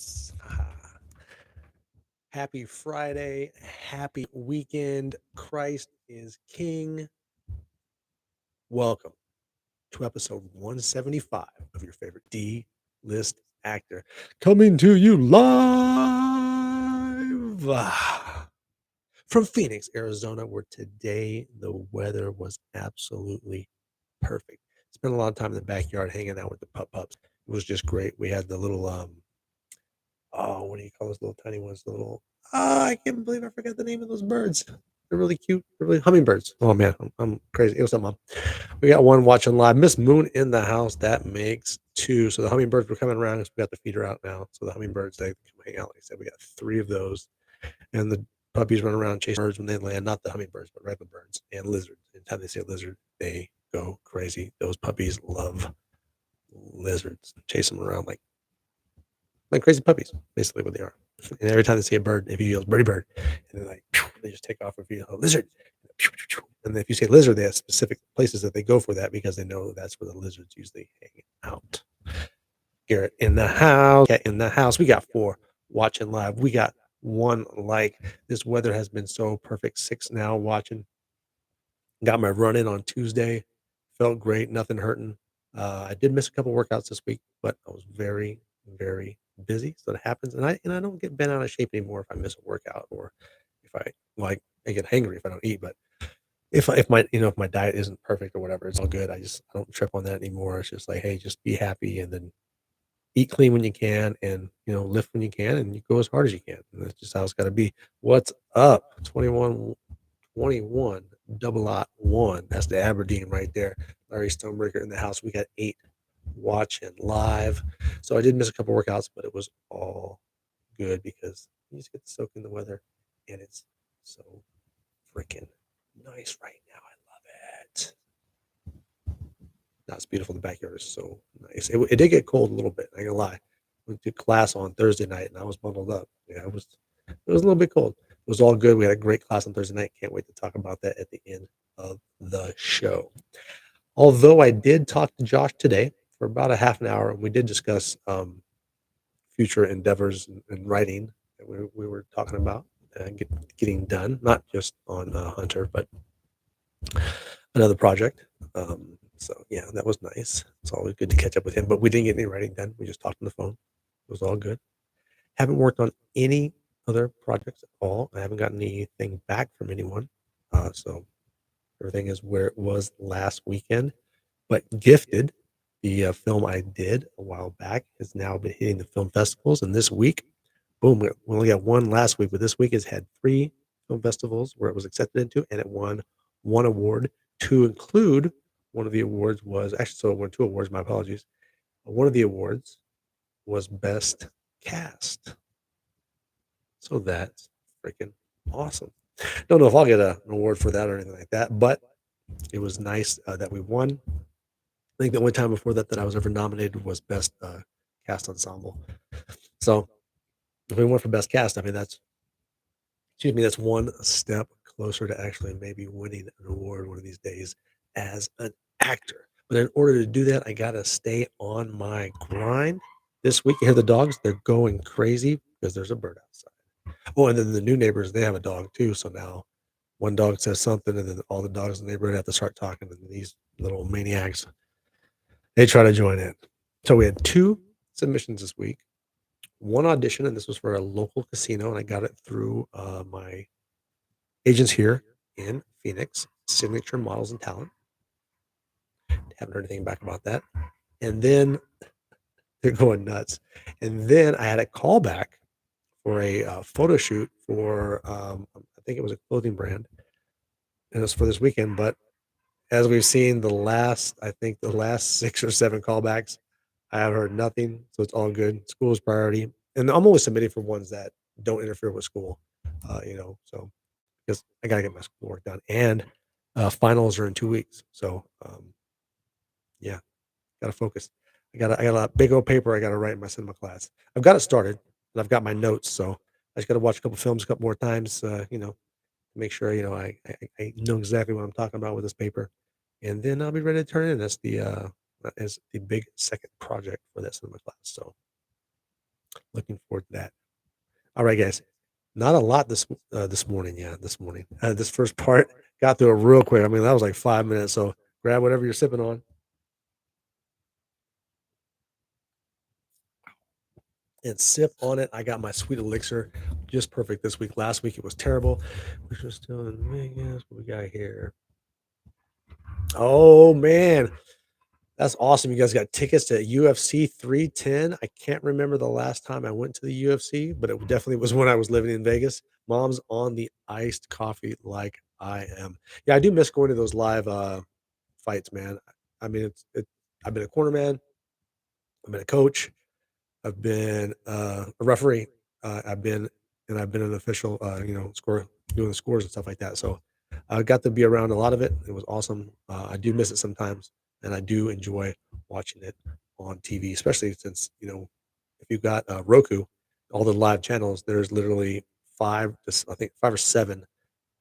Yes. Happy Friday. Happy weekend. Christ is King. Welcome to episode 175 of your favorite D list actor. Coming to you live from Phoenix, Arizona, where today the weather was absolutely perfect. Spent a lot of time in the backyard hanging out with the pups. It was just great. We had the little what do you call those little tiny ones? The little I can't believe I forgot the name of those birds. They're really cute. They're really hummingbirds. Oh man, I'm crazy. It was something. We got one watching live. Miss Moon in the house. That makes two. So the hummingbirds were coming around because we got the feeder out now. So the hummingbirds they come hang out. Like I said, we got three of those, and the puppies run around chasing birds when they land. Not the hummingbirds, but regular birds and lizards. Anytime they see a lizard, they go crazy. Those puppies love lizards. Chase them around like crazy puppies, basically what they are. And every time they see a bird, if you yell birdie bird, and they just take off. If you yell lizard, and if you say lizard, they have specific places that they go for that because they know that's where the lizards usually hang out. Garrett in the house, cat in the house. We got four watching live. We got one like. This weather has been so perfect. 6 now watching. Got my run in on Tuesday. Felt great. Nothing hurting. I did miss a couple workouts this week, but I was very, very busy. So it happens, and I don't get bent out of shape anymore if I miss a workout or if I get hangry if I don't eat. But if my diet isn't perfect or whatever, it's all good. I don't trip on that anymore. It's just like, hey, just be happy and then eat clean when you can, and lift when you can, and you go as hard as you can. And that's just how it's got to be. What's up? 21 double lot one. That's the Aberdeen right there. Larry Stonebreaker in the house. We got 8 watching live. So I did miss a couple workouts, but it was all good because you just get to soak in the weather, and it's so freaking nice right now. I love it. That's beautiful. The backyard is so nice. It did get cold a little bit. I ain't gonna lie. Went to class on Thursday night, and I was bundled up. Yeah, it was a little bit cold. It was all good. We had a great class on Thursday night. Can't wait to talk about that at the end of the show. Although I did talk to Josh today for about a half an hour, and we did discuss future endeavors and writing that we were talking about getting done, not just on Hunter, but another project. So yeah, that was nice. It's always good to catch up with him, but we didn't get any writing done. We just talked on the phone. It was all good. Haven't worked on any other projects at all. I haven't gotten anything back from anyone. So everything is where it was last weekend. But Gifted, the film I did a while back, has now been hitting the film festivals. And this week, boom, we only got one last week, but this week has had 3 film festivals where it was accepted into, and it won 1 award. To include, one of the awards was actually, so it won 2 awards. My apologies. One of the awards was Best Cast. So that's freaking awesome. Don't know if I'll get an award for that or anything like that, but it was nice that we won. I think the only time before that I was ever nominated was Best Cast Ensemble. So if we went for Best Cast, I mean that's one step closer to actually maybe winning an award one of these days as an actor. But in order to do that, I gotta stay on my grind. This week, you hear the dogs? They're going crazy because there's a bird outside. Oh, and then the new neighbors, they have a dog too. So now one dog says something, and then all the dogs in the neighborhood have to start talking. And these little maniacs, they try to join in. So we had 2 submissions this week, 1 audition, and this was for a local casino, and I got it through my agents here in Phoenix, Signature Models and Talent. Haven't heard anything back about that. And then they're going nuts. And then I had a callback for a photo shoot for I think it was a clothing brand, and it's for this weekend. But as we've seen, the last 6 or 7 callbacks, I have heard nothing. So it's all good. School is priority, and I'm only submitting for ones that don't interfere with school. So because I gotta get my schoolwork done, and finals are in 2 weeks. So yeah, gotta focus. I got a big old paper I gotta write in my cinema class. I've got it started, and I've got my notes. So I just gotta watch a couple films a couple more times. Make sure I know exactly what I'm talking about with this paper, and then I'll be ready to turn it in. That's the big second project for that cinema class. So Looking forward to that. All right, guys. Not a lot this morning. Yeah, this morning. This first part got through it real quick. I mean, that was like 5 minutes. So grab whatever you're sipping on and sip on it. I got my sweet elixir just perfect this week. Last week it was terrible. We're still in Vegas. What we got here? Oh man, that's awesome. You guys got tickets to UFC 310. I can't remember the last time I went to the UFC, but it definitely was when I was living in Vegas. Mom's on the iced coffee like I am. Yeah, I do miss going to those live fights, man. I mean, I've been a corner man, I've been a coach, I've been a referee. I've been an official, score doing the scores and stuff like that. So I got to be around a lot of it. It was awesome. I do miss it sometimes, and I do enjoy watching it on TV, especially since if you've got Roku, all the live channels. There's literally I think 5 or 7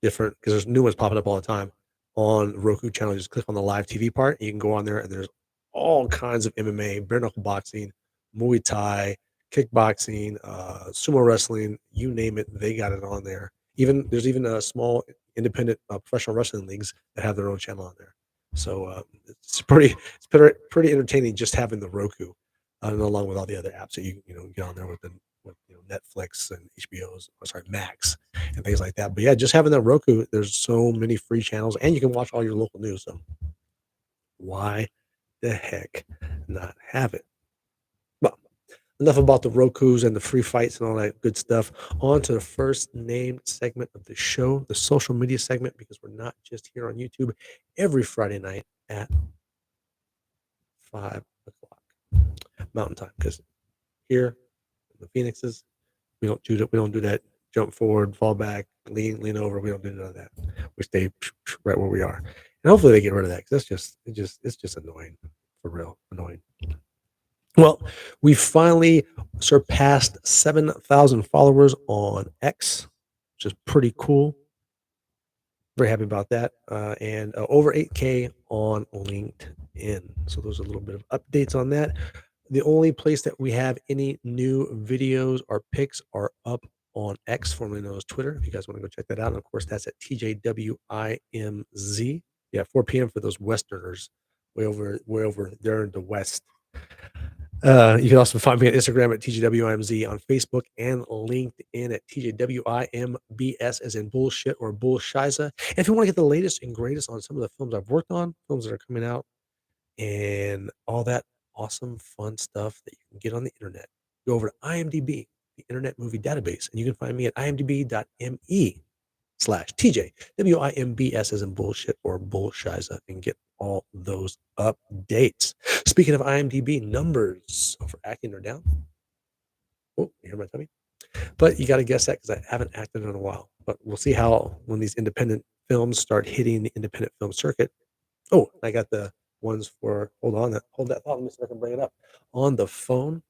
different because there's new ones popping up all the time on Roku channel. Just click on the live TV part. You can go on there, and there's all kinds of MMA, bare knuckle boxing, Muay Thai, kickboxing, sumo wrestling, you name it, they got it on there. Even there's even a small independent professional wrestling leagues that have their own channel on there. So it's pretty entertaining just having the Roku, and along with all the other apps that you get on there with Netflix and HBO's, sorry, Max and things like that. But yeah, just having that Roku, there's so many free channels, and you can watch all your local news. So why the heck not have it? Well, enough about the Rokus and the free fights and all that good stuff. On to the first named segment of the show, the social media segment, because we're not just here on YouTube every Friday night at 5 o'clock Mountain Time. Because here in the Phoenixes, we don't do that. We don't do that. Jump forward, fall back, lean over. We don't do none of that. We stay right where we are, and hopefully they get rid of that because it's just annoying, for real, annoying. Well, we finally surpassed 7,000 followers on X, which is pretty cool. Very happy about that. And over 8K on LinkedIn. So those are a little bit of updates on that. The only place that we have any new videos or pics are up on X, formerly known as Twitter. If you guys want to go check that out. And of course, that's at TJWIMZ. Yeah, 4 p.m. for those Westerners way over there in the West. You can also find me on Instagram at TJWIMZ, on Facebook and LinkedIn at TJWIMBS, as in bullshit or bullshiza. And if you want to get the latest and greatest on some of the films I've worked on, films that are coming out, and all that awesome, fun stuff that you can get on the internet, go over to IMDb, the Internet Movie Database, and you can find me at imdb.me/TJWIMBS, as in bullshit or bullshiza, and get all those updates. Speaking of IMDb, numbers for acting are down. Oh, you hear my tummy? But you got to guess that because I haven't acted in a while. But we'll see how when these independent films start hitting the independent film circuit. Oh, I got the ones for hold that thought. Let me see if I can bring it up on the phone.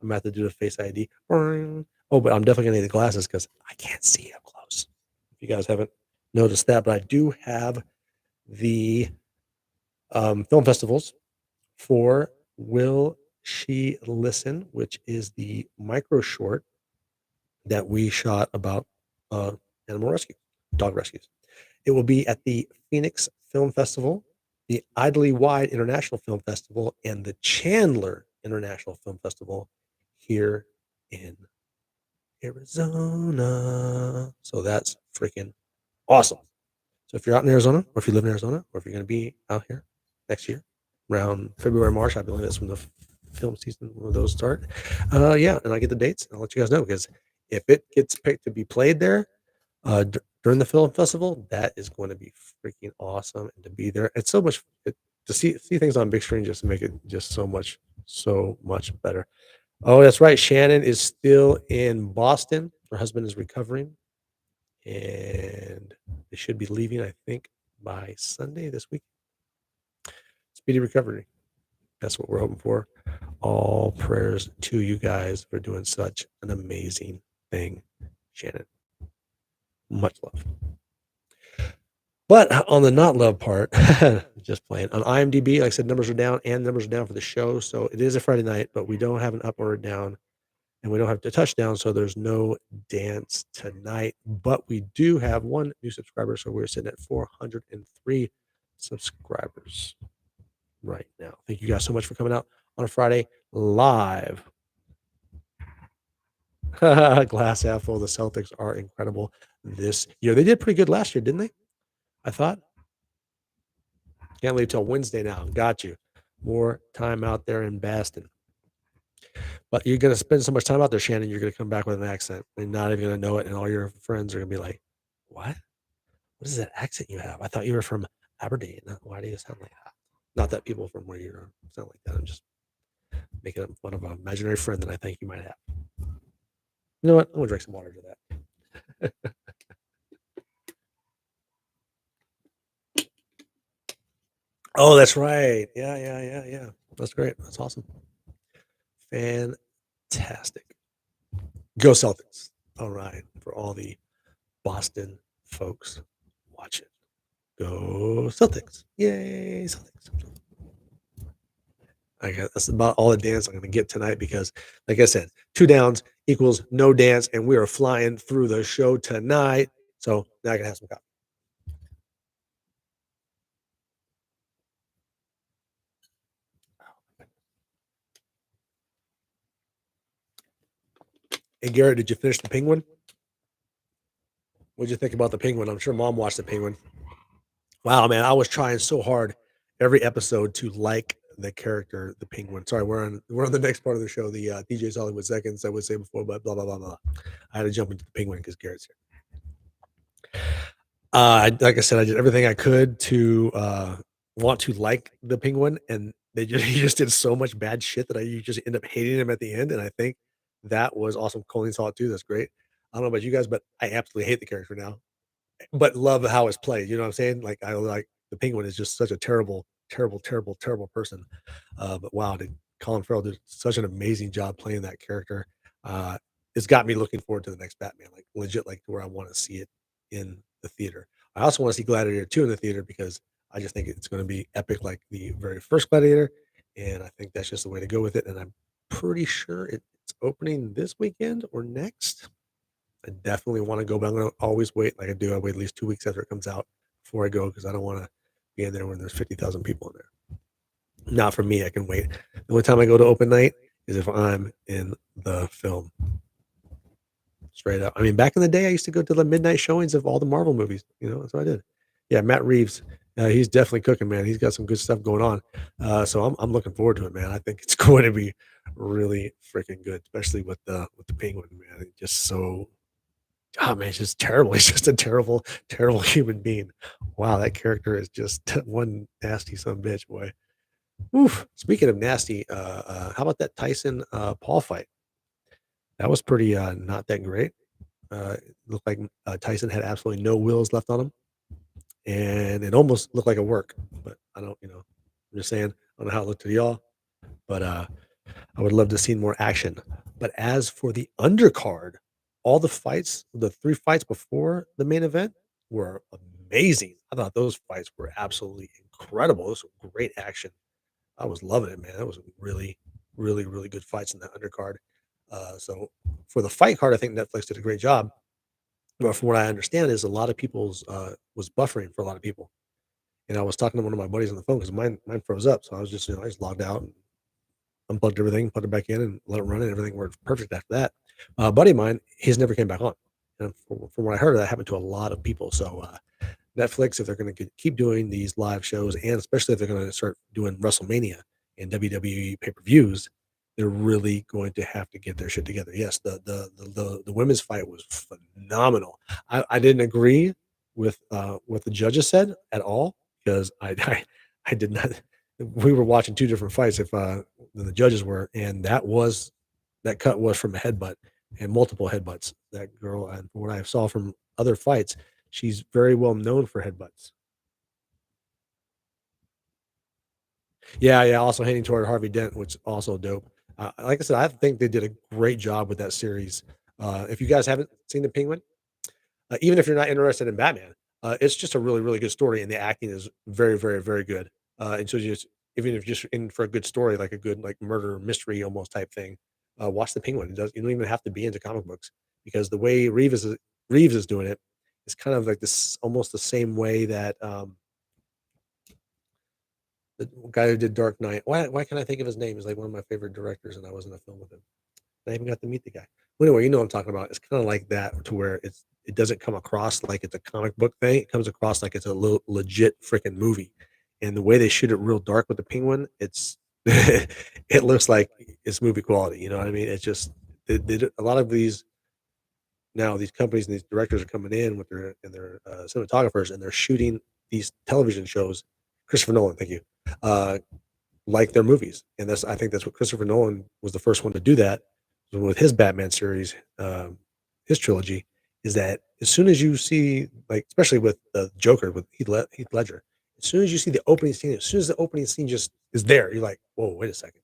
I'm gonna have to do the Face ID. Oh, but I'm definitely gonna need the glasses because I can't see up close. If you guys haven't noticed that, but I do have the film festivals for Will She Listen, which is the micro short that we shot about animal rescue, dog rescues. It will be at the Phoenix Film Festival, the Idly Wide International Film Festival, and the Chandler International Film Festival here in Arizona. So that's freaking awesome. So if you're out in Arizona, or if you live in Arizona, or if you're going to be out here next year, around February, March, I believe that's when the film season, when those start. Yeah, and I get the dates, and I'll let you guys know, because if it gets picked to be played there during the film festival, that is going to be freaking awesome. And to be there, it's so much to see things on big screen, just to make it just so much better. Oh, that's right. Shannon is still in Boston. Her husband is recovering, and they should be leaving, I think, by Sunday this week. Speedy recovery. That's what we're hoping for. All prayers to you guys for doing such an amazing thing, Shannon. Much love. But on the not love part, just playing. On IMDb, like I said, numbers are down, and numbers are down for the show. So it is a Friday night, but we don't have an up or a down and we don't have the touchdown, so there's no dance tonight. But we do have one new subscriber, so we're sitting at 403 subscribers right now. Thank you guys so much for coming out on a Friday live. Glass half full. The Celtics are incredible this year. They did pretty good last year, didn't they? I thought. Can't leave till Wednesday now. Got you. More time out there in Baston. But you're gonna spend so much time out there, Shannon, you're gonna come back with an accent. You're not even gonna know it, and all your friends are gonna be like, "What? What is that accent you have? I thought you were from Aberdeen. Why do you sound like that?" Not that people from where you are sound like that. I'm just making fun of an imaginary friend that I think you might have. You know what? I'm gonna drink some water to that. Oh, that's right. Yeah, yeah, yeah, yeah. That's great. That's awesome. Fantastic. Go Celtics. All right. For all the Boston folks watching. Go Celtics. Yay, Celtics. I guess that's about all the dance I'm going to get tonight because, like I said, two downs equals no dance, and we are flying through the show tonight. So now I can have some coffee. Hey, Garrett, did you finish the Penguin? What'd you think about the Penguin? I'm sure Mom watched the Penguin. Wow, man, I was trying so hard every episode to like the character, the Penguin. Sorry, we're on the next part of the show, the DJ's Hollywood Seconds. I would say before, but blah blah blah blah. I had to jump into the Penguin because Garrett's here. Like I said, I did everything I could to want to like the Penguin, and he just did so much bad shit that you just end up hating him at the end. And I think that was awesome. Colleen saw it too. That's great. I don't know about you guys, but I absolutely hate the character now, but love how it's played. You know what I'm saying? Like I like the Penguin is just such a terrible, terrible, terrible, terrible person. But wow, did Colin Farrell did such an amazing job playing that character. Uh, it's got me looking forward to the next Batman, like legit, like where I want to see it in the theater. I also want to see Gladiator 2 in the theater because I just think it's going to be epic, like the very first Gladiator, and I think that's just the way to go with it. And I'm pretty sure it's opening this weekend or next. I definitely wanna go, but I'm gonna always wait like I do. I wait at least 2 weeks after it comes out before I go because I don't wanna be in there when there's 50,000 people in there. Not for me, I can wait. The only time I go to open night is if I'm in the film, straight up. I mean, back in the day, I used to go to the midnight showings of all the Marvel movies, that's what I did. Yeah, Matt Reeves, he's definitely cooking, man. He's got some good stuff going on. So I'm looking forward to it, man. I think it's going to be really freaking good, especially with the Penguin, man. Just so oh man, it's just terrible. He's just a terrible, terrible human being. Wow, that character is just one nasty son of a bitch, boy. Oof. Speaking of nasty, how about that Tyson Paul fight? That was pretty not that great. It looked like Tyson had absolutely no wheels left on him, and it almost looked like a work. But I don't, I'm just saying, I don't know how it looked to y'all, but I would love to see more action. But as for the undercard, all the fights, the 3 fights before the main event were amazing. I thought those fights were absolutely incredible. Those were great action. I was loving it, man. That was really, really, really good fights in that undercard. So for the fight card, I think Netflix did a great job. But from what I understand, is a lot of people's was buffering for a lot of people. And I was talking to one of my buddies on the phone because mine froze up. So I was just, I just logged out and unplugged everything, plugged it back in, and let it run, and everything worked perfect after that. A buddy of mine, he's never came back on. And from what I heard, that happened to a lot of people. So Netflix, if they're going to keep doing these live shows, and especially if they're going to start doing WrestleMania and WWE pay per views, they're really going to have to get their shit together. Yes, the women's fight was phenomenal. I didn't agree with what the judges said at all because I did not. We were watching two different fights if than the judges were, and that cut was from a headbutt and multiple headbutts. That girl, and from what I saw from other fights, she's very well known for headbutts. Yeah, yeah. Also hitting toward Harvey Dent, which is also dope. Like I said, I think they did a great job with that series. If you guys haven't seen The Penguin, even if you're not interested in Batman, it's just a really, really good story, and the acting is very, very, very good. And so just even if you're just in for a good story, like a good like murder mystery almost type thing, watch the Penguin. You don't even have to be into comic books because the way Reeves is doing it is kind of like this, almost the same way that the guy who did Dark Knight. Why can't I think of his name? He's like one of my favorite directors, and I was in a film with him. I even got to meet the guy. Well, anyway, you know what I'm talking about. It's kind of like that, to where it doesn't come across like it's a comic book thing. It comes across like it's a legit freaking movie. And the way they shoot it real dark with the Penguin, it's it looks like it's movie quality. You know what I mean? It's just a lot of these companies and these directors are coming in with their cinematographers, and they're shooting these television shows. Christopher Nolan, thank you. Uh, like their movies, and I think that's what Christopher Nolan was the first one to do that with his Batman series, his trilogy. Is that as soon as you see, like, especially with the Joker with Heath Ledger, as soon as you see the opening scene, as soon as the opening scene just is there, you're like, whoa, wait a second,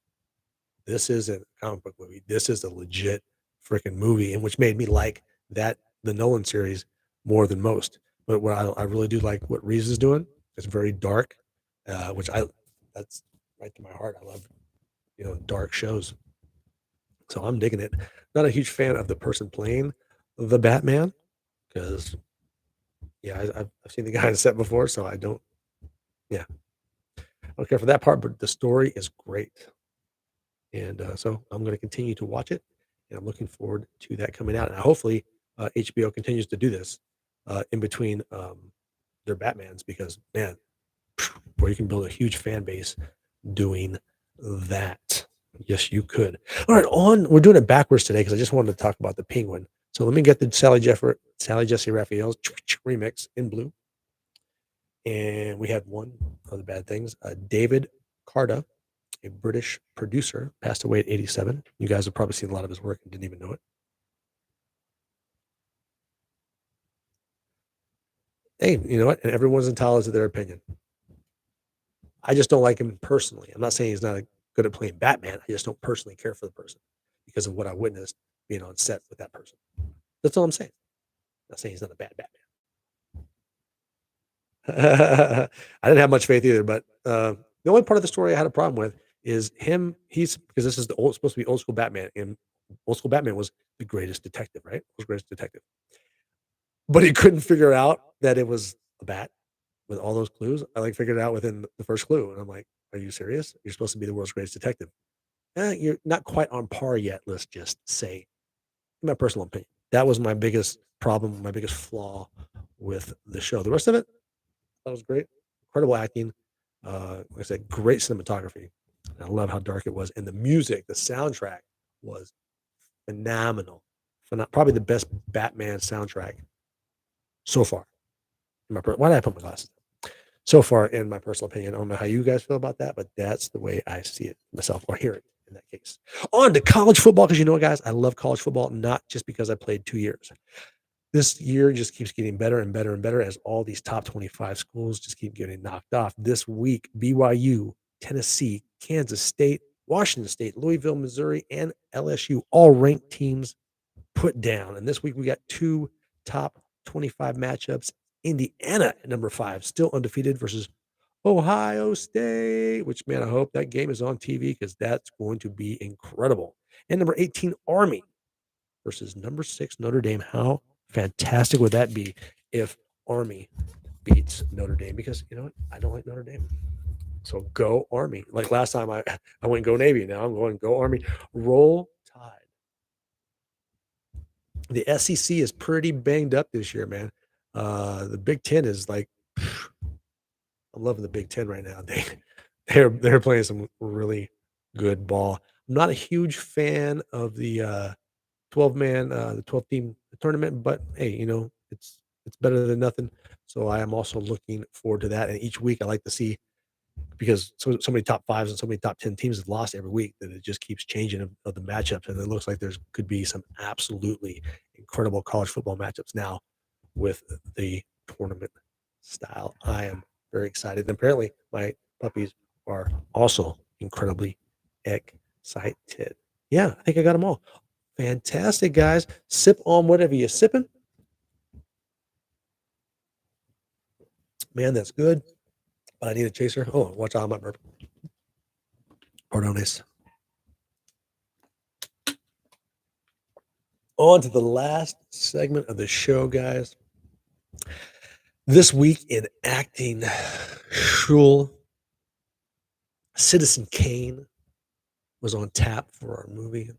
this isn't a comic book movie. This is a legit freaking movie, and which made me like the Nolan series more than most. But what I really do like what Reeves is doing. It's very dark, which that's right to my heart. I love dark shows, so I'm digging it. Not a huge fan of the person playing the Batman because yeah, I've seen the guy on set before, so I don't. Yeah, I don't care for that part, but the story is great. And so I'm going to continue to watch it, and I'm looking forward to that coming out. And hopefully, HBO continues to do this in between their Batmans, because man, where you can build a huge fan base doing that. Yes, you could. All right, we're doing it backwards today because I just wanted to talk about the Penguin. So let me get the Sally Jesse Raphael's remix in blue, and we had one of the bad things. David Carda, a British producer, passed away at 87. You guys have probably seen a lot of his work and didn't even know it. Hey, you know what? And everyone's entitled to their opinion. I just don't like him personally. I'm not saying he's not good at playing Batman. I just don't personally care for the person because of what I witnessed being on set with that person. That's all I'm saying. I'm not saying he's not a bad Batman. I didn't have much faith either, but the only part of the story I had a problem with is him. Because this is supposed to be old school Batman, and old school Batman was the greatest detective, right? Was the greatest detective, but he couldn't figure out that it was a bat with all those clues. I like figured it out within the first clue, and I'm like, "Are you serious? You're supposed to be the world's greatest detective. You're not quite on par yet. Let's just say, in my personal opinion, that was my biggest problem, my biggest flaw with the show. The rest of it, that was great, incredible acting. Like I said, great cinematography. I love how dark it was, and the music, the soundtrack was phenomenal. Probably the best Batman soundtrack so far. Why did I put my glasses? So far, in my personal opinion, I don't know how you guys feel about that, but that's the way I see it myself, or hear it in that case. On to college football, because you know what, guys, I love college football, not just because I played 2 years. This year just keeps getting better and better and better as all these top 25 schools just keep getting knocked off. This week, BYU, Tennessee, Kansas State, Washington State, Louisville, Missouri, and LSU, all ranked teams put down. And this week we got two top 25 matchups. Indiana at number 5, still undefeated, versus Ohio State, which, man, I hope that game is on TV because that's going to be incredible. And number 18, Army versus number 6, Notre Dame. How fantastic would that be if Army beats Notre Dame? Because you know what? I don't like Notre Dame. So go Army. Like last time I went go Navy. Now I'm going go Army. Roll Tide. The SEC is pretty banged up this year, man. The Big Ten is like, I'm loving the Big Ten right now. They're playing some really good ball. I'm not a huge fan of the 12 team tournament, but hey, it's better than nothing. So I am also looking forward to that. And each week I like to see, because so many top 5s and so many top 10 teams have lost every week, that it just keeps changing of the matchups. And it looks like there's could be some absolutely incredible college football matchups now with the tournament style. I am very excited. And apparently my puppies are also incredibly excited. Yeah, I think I got them all. Fantastic, guys. Sip on whatever you're sipping. Man, that's good. But I need a chaser. Oh, watch out, my burp. Pardones. On to the last segment of the show, guys. This week in acting, Shul Citizen Kane was on tap for our movie.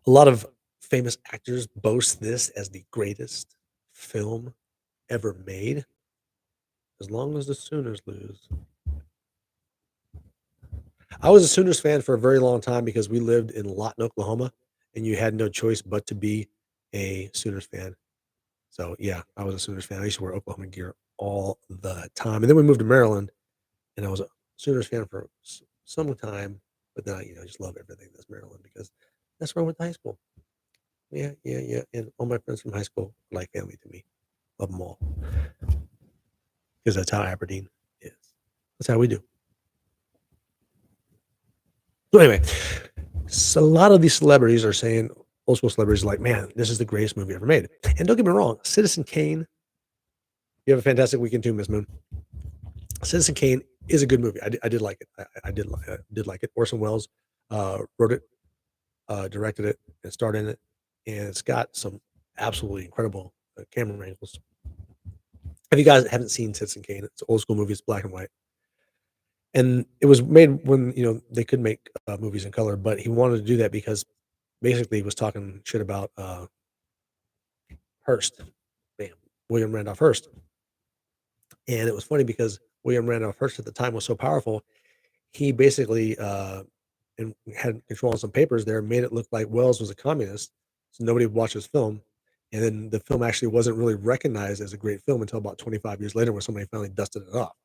A lot of famous actors boast this as the greatest film ever made, as long as the Sooners lose. I was a Sooners fan for a very long time because we lived in Lawton, Oklahoma, and you had no choice but to be a Sooners fan. So yeah, I was a Sooners fan. I used to wear Oklahoma gear all the time, and then we moved to Maryland, and I was a Sooners fan for some time. But then I just love everything that's Maryland because that's where I went to high school. Yeah, yeah, yeah. And all my friends from high school are like family to me. Love them all because that's how Aberdeen is. That's how we do. So anyway, so a lot of these celebrities are saying, old school celebrities, like, man, this is the greatest movie ever made. And don't get me wrong, Citizen Kane. You have a fantastic weekend too, Miss Moon. Citizen Kane is a good movie. I did like it. I did like it. Orson Welles wrote it, directed it, and starred in it, and it's got some absolutely incredible camera angles. If you guys haven't seen Citizen Kane, it's an old school movie. It's black and white, and it was made when they could make movies in color, but he wanted to do that because basically he was talking shit about Hearst, bam, William Randolph Hearst, and it was funny because William Randolph Hearst at the time was so powerful. He basically and had control on some papers there, made it look like Wells was a communist, so nobody would watch his film. And then the film actually wasn't really recognized as a great film until about 25 years later, when somebody finally dusted it off,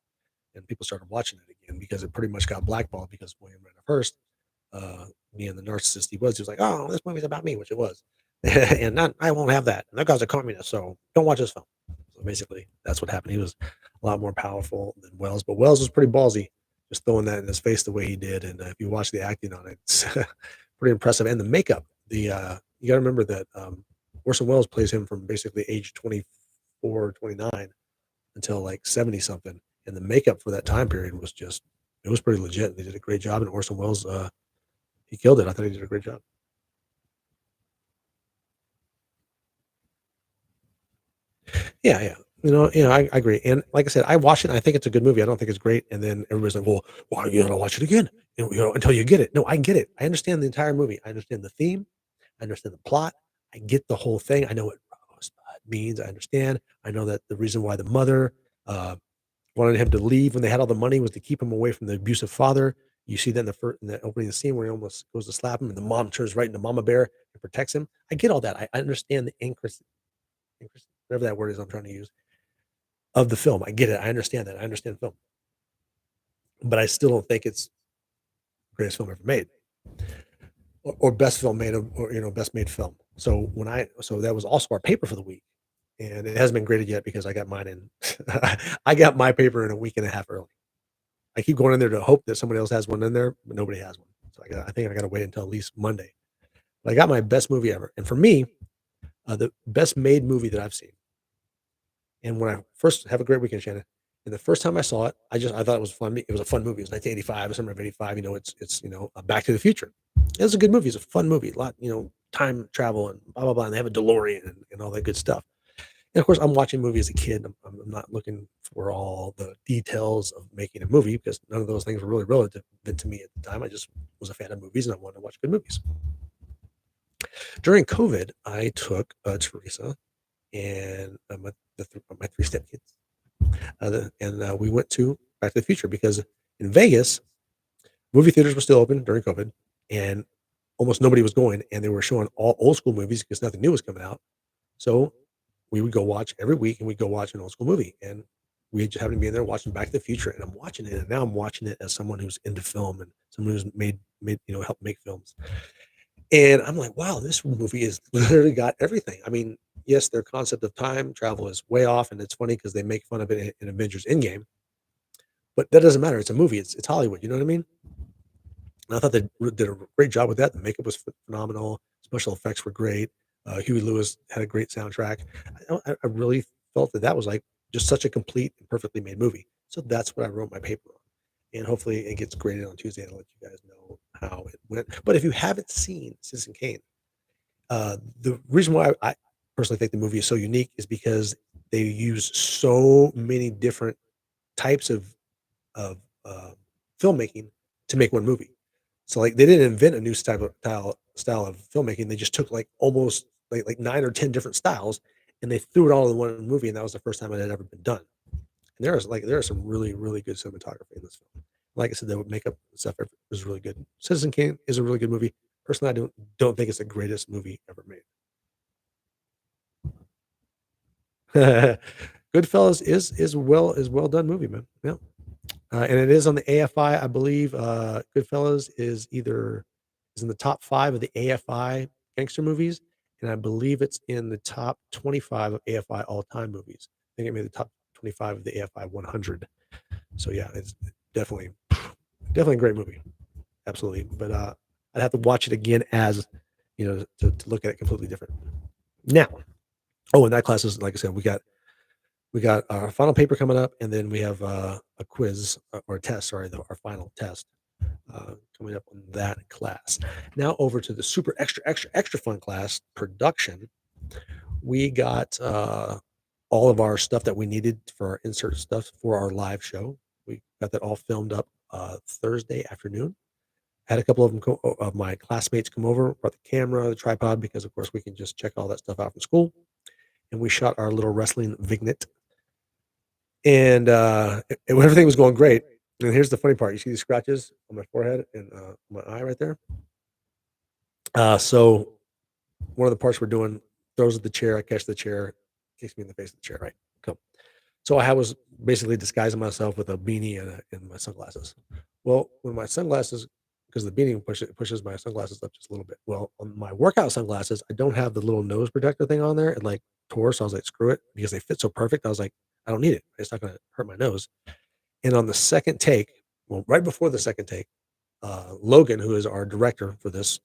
and people started watching it again because it pretty much got blackballed because William Randolph Hearst, being the narcissist he was like, "Oh, this movie's about me," which it was, and not, I won't have that. And that guy's a communist, so don't watch this film. So basically, that's what happened. He was a lot more powerful than Wells, but Wells was pretty ballsy, just throwing that in his face the way he did. And if you watch the acting on it, it's pretty impressive. And the makeup, you got to remember that Orson Welles plays him from basically age 24, 29 until like 70 something. And the makeup for that time period was just, it was pretty legit. They did a great job. And Orson Welles, he killed it. I thought he did a great job. Yeah, yeah. I agree. And like I said, I watched it and I think it's a good movie. I don't think it's great. And then everybody's like, well, why you gotta watch it again? Until you get it. No, I get it. I understand the entire movie. I understand the theme. I understand the plot. I get the whole thing. I know what Rosebud means. I understand. I know that the reason why the mother wanted him to leave when they had all the money was to keep him away from the abusive father. You see that in the opening scene where he almost goes to slap him, and the mom turns right into Mama Bear and protects him. I get all that. I understand the whatever that word is I'm trying to use of the film. I get it. I understand that. I understand film, but I still don't think it's the greatest film ever made, or best film made, or best made film. So that was also our paper for the week, and it hasn't been graded yet because I got mine in. I got my paper in a week and a half early. I keep going in there to hope that somebody else has one in there, but nobody has one. So I think I got to wait until at least Monday. But I got my best movie ever, and for me, the best made movie that I've seen. And when I first have a great weekend, Shannon. And the first time I saw it, I thought it was fun. It was a fun movie. It was 1985, summer of '85. It's Back to the Future. It was a good movie. It's a fun movie. A lot, time travel and blah blah blah. And they have a DeLorean and all that good stuff. And of course, I'm watching a movie as a kid. I'm not looking for all the details of making a movie because none of those things were really relevant to me at the time. I just was a fan of movies and I wanted to watch good movies. During COVID, I took Teresa and my three stepkids, and we went to Back to the Future because in Vegas, movie theaters were still open during COVID, and almost nobody was going, and they were showing all old school movies because nothing new was coming out. So we would go watch every week, and we'd go watch an old school movie, and we just happened to be in there watching Back to the Future, and I'm watching it, and now I'm watching it as someone who's into film and someone who's made helped make films. And I'm like, wow, this movie is literally got everything. I mean, yes, their concept of time travel is way off, and it's funny because they make fun of it in Avengers Endgame, but that doesn't matter. It's a movie. It's Hollywood. You know what I mean? And I thought they did a great job with that. The makeup was phenomenal. Special effects were great. Huey Lewis had a great soundtrack. I really felt that was like just such a complete and perfectly made movie. So that's what I wrote my paper on. And hopefully it gets graded on Tuesday, and I'll let you guys know how it went. But if you haven't seen Citizen Kane, The reason why I personally think the movie is so unique is because they use so many different types of filmmaking to make one movie. So like they didn't invent a new style of filmmaking. They just took like almost like 9 or 10 different styles and they threw it all in one movie. And that was the first time it had ever been done. And there are some really good cinematography in this film. Like I said, the makeup stuff was really good. Citizen Kane is a really good movie. Personally, I don't think it's the greatest movie ever made. Goodfellas is well done movie, man. Yeah. And it is on the AFI, I believe. Goodfellas is in the top 5 of the AFI gangster movies, and I believe it's in the top 25 of AFI all-time movies. I think it made the top 25 of the AFI 100. So yeah, it's definitely a great movie, absolutely. But I'd have to watch it again as to look at it completely different. Now, oh, and that class is like I said, we got our final paper coming up, and then we have a quiz or a test. Sorry, our final test coming up on that class. Now over to the super extra fun class, production. We got all of our stuff that we needed for our insert stuff for our live show. We got that all filmed up Thursday afternoon. Had a couple of my classmates come over, brought the camera, the tripod, because of course we can just check all that stuff out from school. And we shot our little wrestling vignette, and everything was going great. And here's the funny part: you see these scratches on my forehead and my eye right there. So one of the parts we're doing throws at the chair. I catch the chair, kicks me in the face of the chair. Right, come. So I was basically disguising myself with a beanie and my sunglasses. Well, when my sunglasses, because the beanie pushes my sunglasses up just a little bit. Well, on my workout sunglasses, I don't have the little nose protector thing on there. It like tore, so I was like, screw it, because they fit so perfect. I was like, I don't need it. It's not going to hurt my nose. And on the second take, well, right before the second take, Logan, who is our director for this,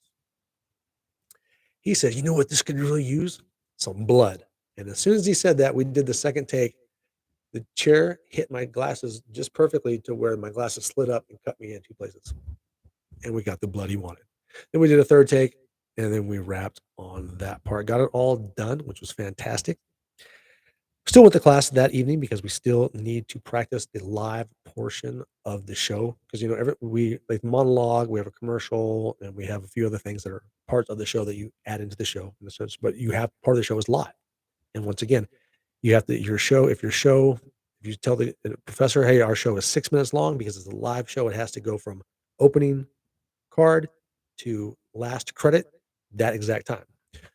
he said, "You know what this could really use? Some blood." And as soon as he said that, we did the second take. The chair hit my glasses just perfectly to where my glasses slid up and cut me in 2 places. And we got the blood he wanted. Then we did a third take, and then we wrapped on that part. Got it all done, which was fantastic. Still went to class that evening because we still need to practice the live portion of the show. Because we like monologue, we have a commercial, and we have a few other things that are parts of the show that you add into the show in a sense. But you have part of the show is live, and once again, you have to if you tell the professor, hey, our show is 6 minutes long because it's a live show, it has to go from opening card to last credit that exact time.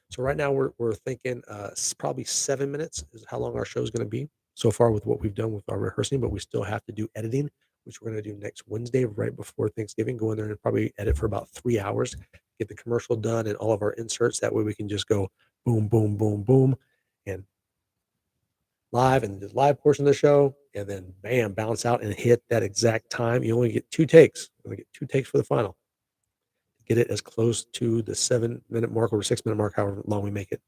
So right now we're thinking probably 7 minutes is how long our show is going to be so far with what we've done with our rehearsing, but we still have to do editing, which we're going to do next Wednesday right before Thanksgiving. Go in there and probably edit for about 3 hours, get the commercial done and all of our inserts. That way we can just go boom, boom, boom, boom, and live and the live portion of the show, and then bam, bounce out and hit that exact time. You only get 2 takes. You only get 2 takes for the final. Get it as close to the 7 minute mark or 6 minute mark, however long we make it.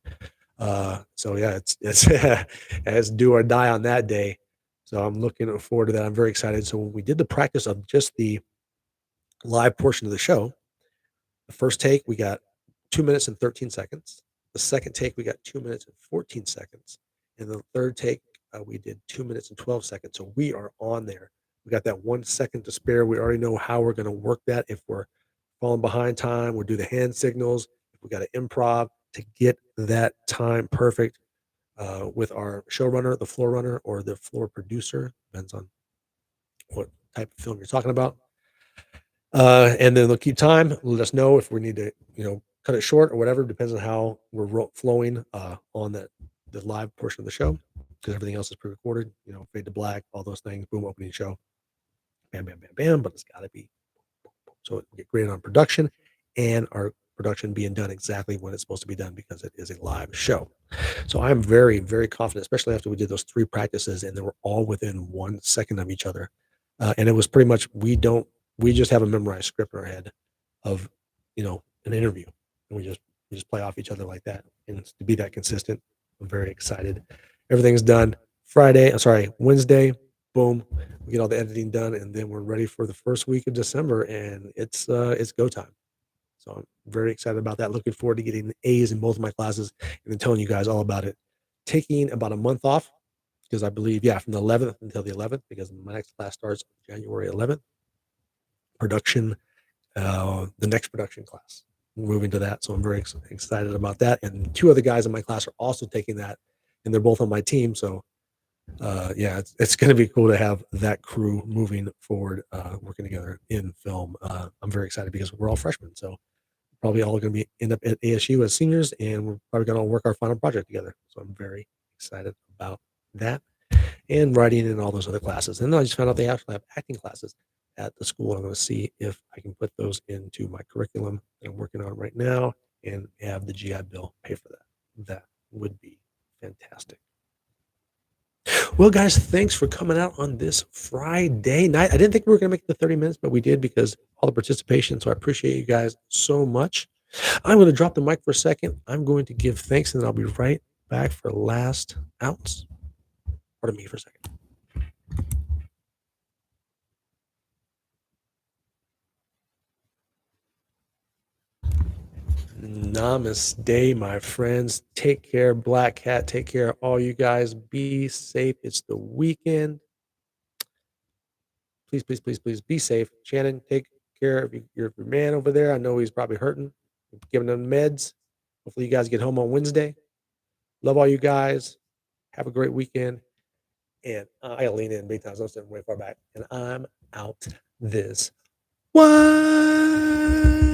So yeah, it's it's do or die on that day. So I'm looking forward to that. I'm very excited. So when we did the practice of just the live portion of the show, the first take we got 2 minutes and 13 seconds. The second take we got 2 minutes and 14 seconds, and the third take we did 2 minutes and 12 seconds. So we are on there. We got that 1 second to spare. We already know how we're going to work that. If we're falling behind time, we'll do the hand signals. If we got to improv to get that time perfect with our showrunner, the floor runner, or the floor producer, depends on what type of film you're talking about. And then they'll keep time, let us know if we need to, cut it short or whatever. Depends on how we're flowing on the live portion of the show, because everything else is pre-recorded. Fade to black, all those things. Boom, opening show, bam, bam, bam, bam. But it's got to be so it can get graded on production, and our production being done exactly when it's supposed to be done because it is a live show. So I'm very, very confident, especially after we did those 3 practices and they were all within 1 second of each other. And it was pretty much we just have a memorized script in our head of an interview, and we just play off each other like that. And to be that consistent, I'm very excited. Everything's done Wednesday. Boom, we get all the editing done, and then we're ready for the first week of December, and it's go time. So I'm very excited about that. Looking forward to getting A's in both of my classes and then telling you guys all about it. Taking about a month off because I believe, yeah, from the 11th until the 11th, because my next class starts January 11th. Production, the next production class. Moving to that. So I'm very excited about that. And two other guys in my class are also taking that, and they're both on my team. So yeah, it's going to be cool to have that crew moving forward, working together in film. I'm very excited because we're all freshmen, so probably all going to be end up at ASU as seniors, and we're probably going to work our final project together. So I'm very excited about that, and writing and all those other classes. And then I just found out they actually have acting classes at the school. I'm going to see if I can put those into my curriculum that I'm working on right now and have the GI Bill pay for that. That would be fantastic. Well, guys, thanks for coming out on this Friday night. I didn't think we were going to make it to 30 minutes, but we did because all the participation. So I appreciate you guys so much. I'm going to drop the mic for a second. I'm going to give thanks, and then I'll be right back for last outs. Pardon me for a second. Namaste, my friends. Take care, Black Cat. Take care, all you guys. Be safe. It's the weekend. Please, please, please, please be safe. Shannon, take care of your man over there. I know he's probably hurting. Giving them meds. Hopefully, you guys get home on Wednesday. Love all you guys. Have a great weekend. And I gotta lean in big time. So I'm sitting way far back. And I'm out this one.